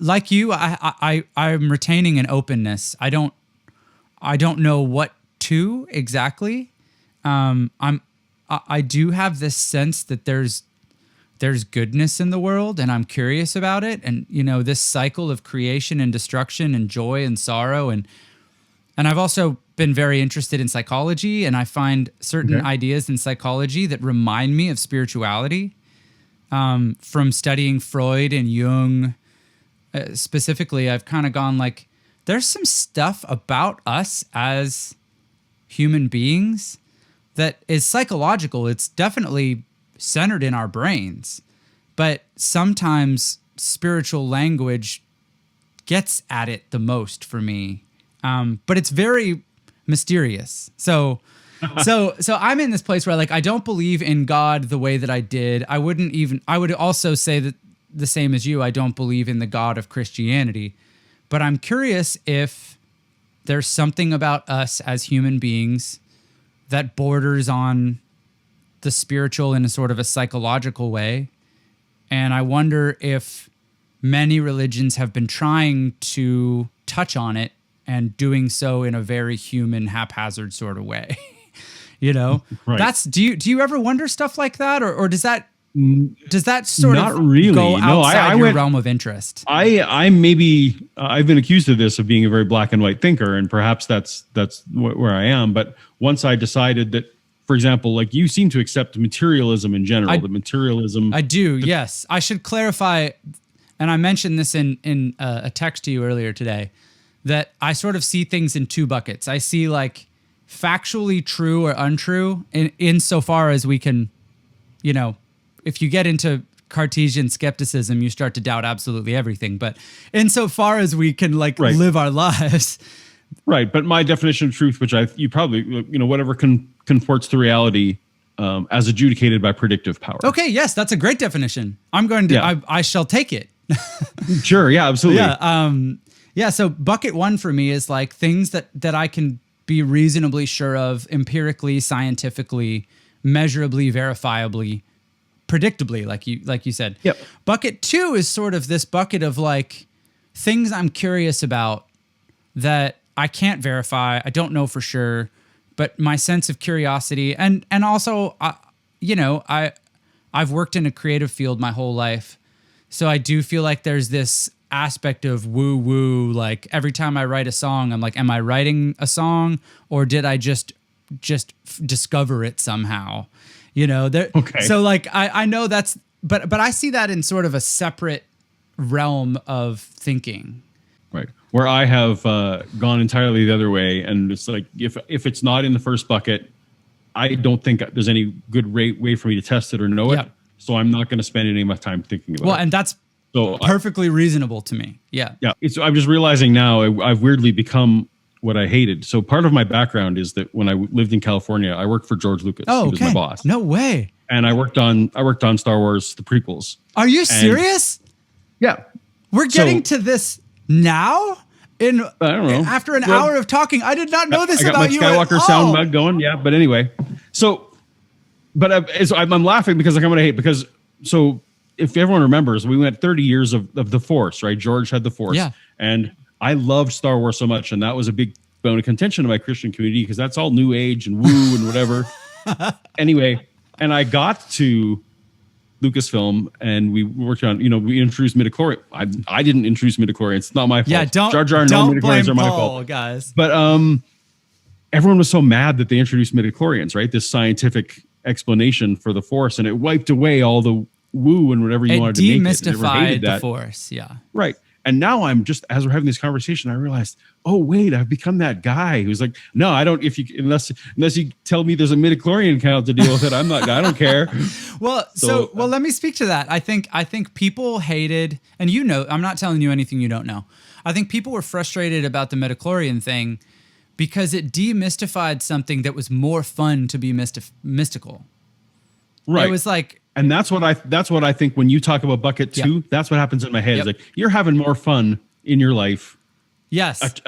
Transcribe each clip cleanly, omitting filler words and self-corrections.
like you, I'm retaining an openness. I don't know what to exactly. I do have this sense that there's goodness in the world, and I'm curious about it. And this cycle of creation and destruction and joy and sorrow, and I've also been very interested in psychology, and I find certain ideas in psychology that remind me of spirituality, from studying Freud and Jung. Specifically, I've kind of gone like, there's some stuff about us as human beings that is psychological. It's definitely centered in our brains, but sometimes spiritual language gets at it the most for me. But it's very mysterious. So I'm in this place where like, I don't believe in God the way that I did. I would also say that the same as you, I don't believe in the God of Christianity, but I'm curious if there's something about us as human beings that borders on the spiritual in a sort of a psychological way. And I wonder if many religions have been trying to touch on it and doing so in a very human, haphazard sort of way. Right. Do you ever wonder stuff like that? Or does that sort Not of really. go outside your realm of interest? I've been accused of this, of being a very black and white thinker, and perhaps that's where I am. But once I decided that, for example, like you seem to accept materialism in general, I do. Yes. I should clarify. And I mentioned this in a text to you earlier today, that I sort of see things in two buckets. I see like factually true or untrue insofar as we can, if you get into Cartesian skepticism, you start to doubt absolutely everything. But insofar as we can live our lives. Right. But my definition of truth, which you probably, whatever conforts to reality, as adjudicated by predictive power. Okay. Yes. That's a great definition. I'm going to, yeah. I shall take it. Sure. Yeah, absolutely. Yeah. So bucket one for me is like things that I can be reasonably sure of empirically, scientifically, measurably, verifiably, predictably, like you said. Yep. Bucket two is sort of this bucket of like things I'm curious about that I can't verify. I don't know for sure, but my sense of curiosity and also, I've worked in a creative field my whole life. So I do feel like there's this aspect of woo-woo, like every time I write a song, I'm like, am I writing a song or did I just discover it somehow? Okay. So like, I know that's, but I see that in sort of a separate realm of thinking. Right. Where I have gone entirely the other way. And it's like, if it's not in the first bucket, I don't think there's any good way for me to test it or know it. So I'm not going to spend any of my time thinking about it. Well, and that's perfectly reasonable to me. Yeah. Yeah. I'm just realizing now I've weirdly become what I hated. So part of my background is that when I lived in California, I worked for George Lucas. Oh, he was my boss. No way. And I worked on Star Wars, the prequels. Are you serious? Yeah. We're getting to this now? I don't know. After an hour of talking, I did not know this about you. I got my Skywalker sound bug going. Yeah. But anyway, I'm laughing because I'm going to hate so if everyone remembers, we went 30 years of the Force, right? George had the Force. Yeah. And I loved Star Wars so much. And that was a big bone of contention in my Christian community because that's all new age and woo and whatever. Anyway, and I got to Lucasfilm and we worked on, we introduced midichlorians. I didn't introduce midichlorians. It's not my fault. Yeah, don't midichlorians are my fault, guys. But everyone was so mad that they introduced midichlorians, right? This scientific explanation for the Force, and it wiped away all the woo and whatever you wanted to make it. Demystified the Force, yeah. Right. And now I'm just, as we're having this conversation, I realized, oh wait, I've become that guy who's like, no, I don't. Unless you tell me there's a midichlorian count to deal with it, I don't care. Well, let me speak to that. I think people hated, and I'm not telling you anything you don't know. I think people were frustrated about the midichlorian thing because it demystified something that was more fun to be mystical. Right. It was like. And that's what I think when you talk about bucket two, yep. That's what happens in my head. Yep. It's like you're having more fun in your life. Yes.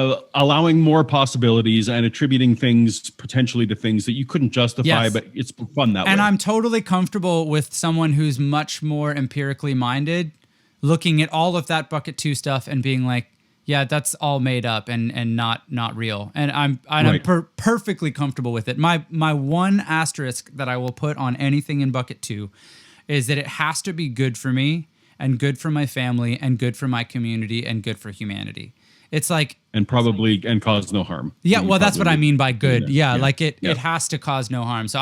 Allowing more possibilities and attributing things potentially to things that you couldn't justify, but it's fun that way. And I'm totally comfortable with someone who's much more empirically minded, looking at all of that bucket 2 stuff and being like, yeah, that's all made up and not real. And I'm perfectly comfortable with it. My one asterisk that I will put on anything in bucket 2 is that it has to be good for me and good for my family and good for my community and good for humanity. It's like, and cause no harm. Yeah, well, that's what I mean by good. Yeah, like it Yeah. it has to cause no harm. So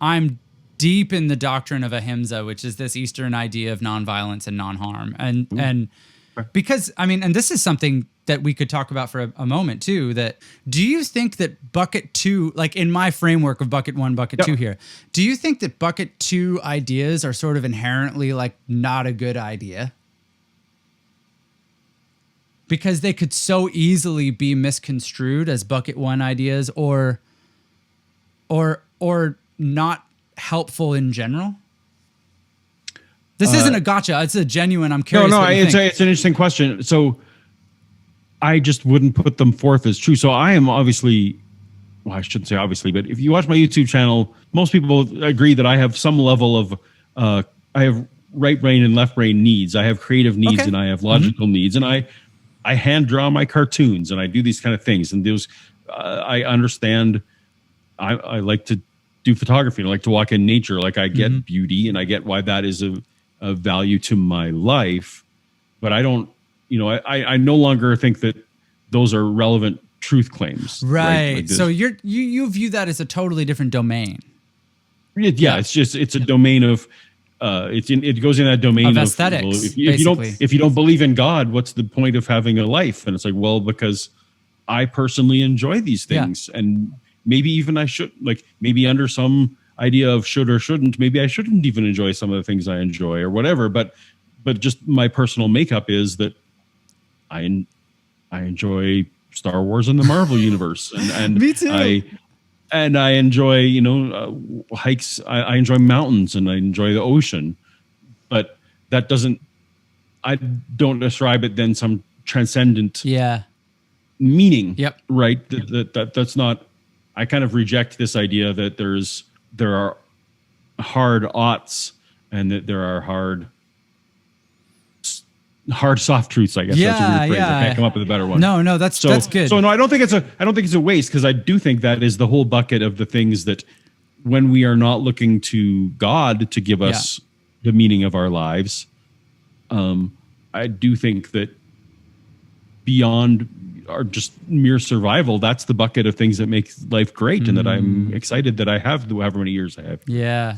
I'm deep in the doctrine of ahimsa, which is this Eastern idea of nonviolence and non-harm. And because, I mean, and this is something that we could talk about for a moment too, that do you think that bucket 2, like in my framework of bucket 1, bucket 2 here, do you think that bucket 2 ideas are sort of inherently like not a good idea? Because they could so easily be misconstrued as bucket 1 ideas or not helpful in general? This isn't a gotcha. It's a genuine, I'm curious. No, it's an interesting question. So I just wouldn't put them forth as true. So I am obviously, well, I shouldn't say obviously, but if you watch my YouTube channel, most people agree that I have some level of, I have right brain and left brain needs. I have creative needs and I have logical needs. And I hand draw my cartoons and I do these kind of things. And those, I understand, I like to do photography and I like to walk in nature. Like I get beauty and I get why that is a value to my life. But I don't, I no longer think that those are relevant truth claims. Right. Like so you view that as a totally different domain. Yeah. It's a domain of, it goes in that domain of aesthetics. Well, if you don't believe in God, what's the point of having a life? And it's like, well, because I personally enjoy these things, and maybe even I should, like, maybe under some idea of should or shouldn't, maybe I shouldn't even enjoy some of the things I enjoy or whatever. But just my personal makeup is that I enjoy Star Wars and the Marvel universe, and me too. I enjoy, hikes. I enjoy mountains and I enjoy the ocean, but that doesn't, I don't ascribe it then some transcendent meaning. Yep. Right. That's not, I kind of reject this idea that there are hard oughts and that there are hard soft truths, I guess. That's a weird phrase. I can't come up with a better one. No, that's good. So no, I don't think it's a waste, because I do think that is the whole bucket of the things that when we are not looking to God to give us the meaning of our lives, I do think that beyond our just mere survival, that's the bucket of things that make life great and that I'm excited that I have however many years I have. Yeah.